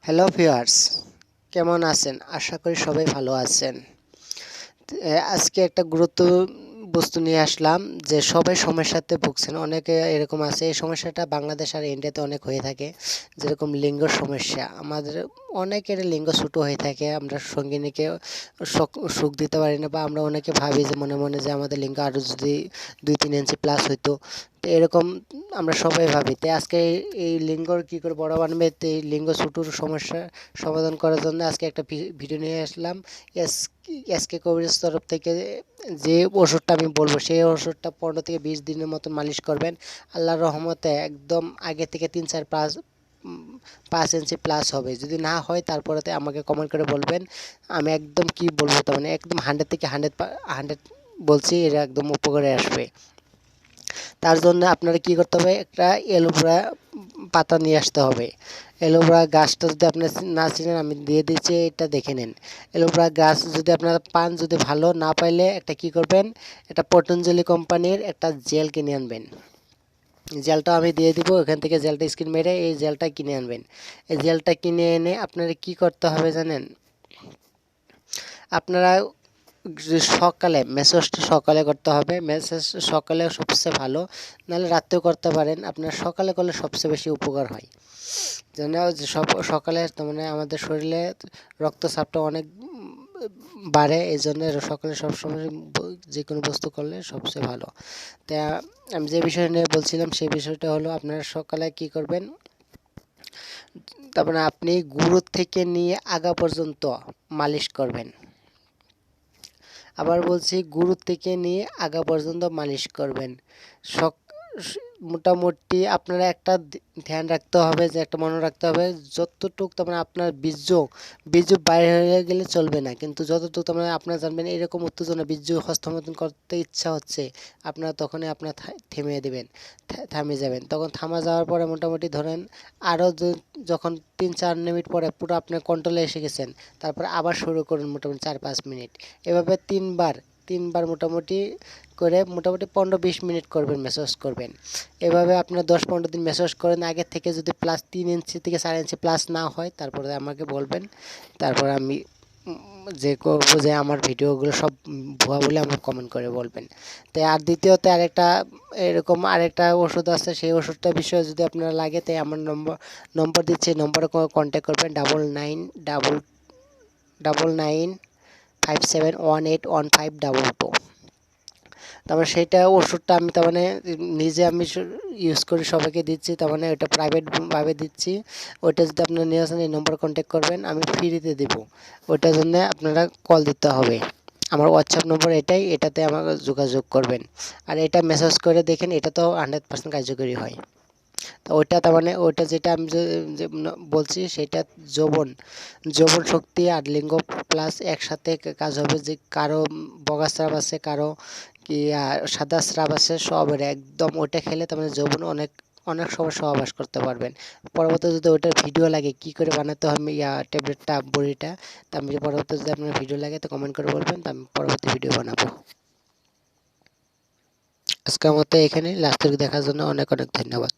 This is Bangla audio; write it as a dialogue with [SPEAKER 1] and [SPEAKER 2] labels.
[SPEAKER 1] হ্যালো ভিউয়ার্স, কেমন আছেন? আশা করি সবাই ভালো আছেন। আজকে একটা বস্তু নিয়ে আসলাম যে সবাই সমস্যাতে ভুগছেন। অনেকে এরকম আছে, এই সমস্যাটা বাংলাদেশ আর ইন্ডিয়াতে অনেক হয়ে থাকে। যেরকম লিঙ্গ সমস্যা, আমাদের অনেকের লিঙ্গ ছোটো হয়ে থাকে। আমরা সঙ্গিনীকে সুখ দিতে পারি না, বা আমরা অনেকে ভাবি যে মনে মনে যে আমাদের লিঙ্গ আরও যদি 2-3 ইঞ্চি প্লাস হইতো। তো এরকম আমরা সবাই ভাবি। তো আজকে এই লিঙ্গর কী করে বড় বানাবে, তো এই লিঙ্গ ছোটোর সমস্যা সমাধান করার জন্য আজকে একটা ভিডিও নিয়ে আসলাম। এসকে কবিরাজ তরফ থেকে যে ওষুধটা আমি বলবো, সেই ওষুধটা 15 থেকে 20 দিনের মতো মালিশ করবেন। আল্লাহর রহমতে একদম আগে থেকে 5 ইঞ্চি প্লাস হবে। যদি না হয় তারপরেতে আমাকে কমেন্ট করে বলবেন। আমি একদম কি বলবো, তার মানে একদম 100 থেকে 100 বলছি, এটা একদম উপকারে আসবে। তার জন্য আপনারা কি করতে হবে, একটা অ্যালোভেরা পাতা নিয়ে আসতে হবে। অ্যালোভেরা গাছটা যদি আপনার না চিনেন, আমি দিয়ে দিচ্ছি, এটা দেখে নিন। অ্যালোভেরা গাছ যদি আপনারা পান, যদি ভালো না পাইলে একটা কি করবেন, একটা পতঞ্জলি কোম্পানির একটা জেল কিনে আনবেন। জেলটা আমি দিয়ে দিব, এখান থেকে জেলটা স্ক্রিন মেরে এই জেলটা কিনে আনবেন। এই জেলটা কিনে এনে আপনারা কি করতে হবে জানেন, আপনারা সকালে মেসেজটা সকালে করতে হবে। মেসেজ সকালে সবচেয়ে ভালো, নাহলে রাতেও করতে পারেন। আপনার সকালে করলে সবচেয়ে বেশি উপকার হয়। যেন সকালে তার মানে আমাদের শরীরে রক্তচাপটা অনেক বাড়ে, এই জন্য সকালে সবসময় যে কোনো বস্তু করলে সবচেয়ে ভালো। তা আমি যে বিষয় নিয়ে বলছিলাম, সেই বিষয়টা হলো আপনারা সকালে কি করবেন, তারপরে আপনি গুঁড়ো থেকে নিয়ে আগা পর্যন্ত মালিশ করবেন। আবার বলছি, গুরু থেকে নিয়ে আগা পর্যন্ত মালিশ করবেন। মোটামুটি আপনারা একটা ধ্যান রাখতে হবে, যে একটা মনে রাখতে হবে, যতটুক তার আপনার বীর্য বাইরে হয়ে গেলে চলবে না, কিন্তু যতটুকু তার আপনারা জানবেন এরকম উত্তেজনা বীর্য হস্তমোধন করতে ইচ্ছা হচ্ছে, আপনারা তখনই আপনার থামিয়ে যাবেন। তখন থামা যাওয়ার পরে মোটামুটি ধরেন আরও যখন 3-4 মিনিট পরে পুরো আপনার কন্ট্রোলে এসে গেছেন, তারপর আবার শুরু করুন মোটামুটি 4-5 মিনিট। এভাবে তিনবার মোটামুটি করে মোটামুটি 15-20 মিনিট করবেন, ম্যাসাজ করবেন। এভাবে আপনার 10-15 দিন ম্যাসাজ করেন। আগের থেকে যদি প্লাস 3 ইঞ্চি থেকে 4 ইঞ্চি প্লাস না হয়, তারপরে আমাকে বলবেন। তারপর আমি যে করবো, যে আমার ভিডিওগুলো সব ভুয়া বলে আমাকে কমেন্ট করে বলবেন। তাই আর দ্বিতীয়ত আরেকটা ওষুধ আছে, সেই ওষুধটার বিষয়ে যদি আপনার লাগে, তাই আমার নম্বর দিচ্ছি, নম্বরে কন্ট্যাক্ট করবেন 999957181522। তারপরে সেইটা ওষুধটা আমি তার মানে নিজে আমি ইউজ করি, সবাইকে দিচ্ছি, তার মানে ওটা প্রাইভেটভাবে দিচ্ছি। ওইটা যদি আপনারা নিয়ে আসেন, এই নম্বরে কন্ট্যাক্ট করবেন, আমি ফ্রিতে দেবো। ওইটার জন্য আপনারা কল দিতে হবে। আমার হোয়াটসঅ্যাপ নম্বর এটাই, এটাতে আমাকে যোগাযোগ করবেন। আর এটা মেসেজ করে দেখেন, এটা তো 100% কার্যকরী হয়। তো ওইটা তার মানে ওইটা যেটা আমি যে বলছি, সেটা যৌবন শক্তি আর লিঙ্গ প্লাস একসাথে কাজ হবে। যে কারো বগা স্রাব আছে, কারো কি সাদা স্রাব আছে, সবের একদম ওইটা খেলে তার মানে যৌবন অনেক সময় সহবাস করতে পারবেন। পরবর্তী যদি ওইটার ভিডিও লাগে কী করে বানাতে হবে ট্যাবলেটটা বড়িটা, তা আমি পরবর্তী যদি আপনার ভিডিও লাগে তো কমেন্ট করে বলবেন, তা আমি পরবর্তী ভিডিও বানাবো। আজকের মতো এখানে লাস্টের দেখার জন্য অনেক ধন্যবাদ।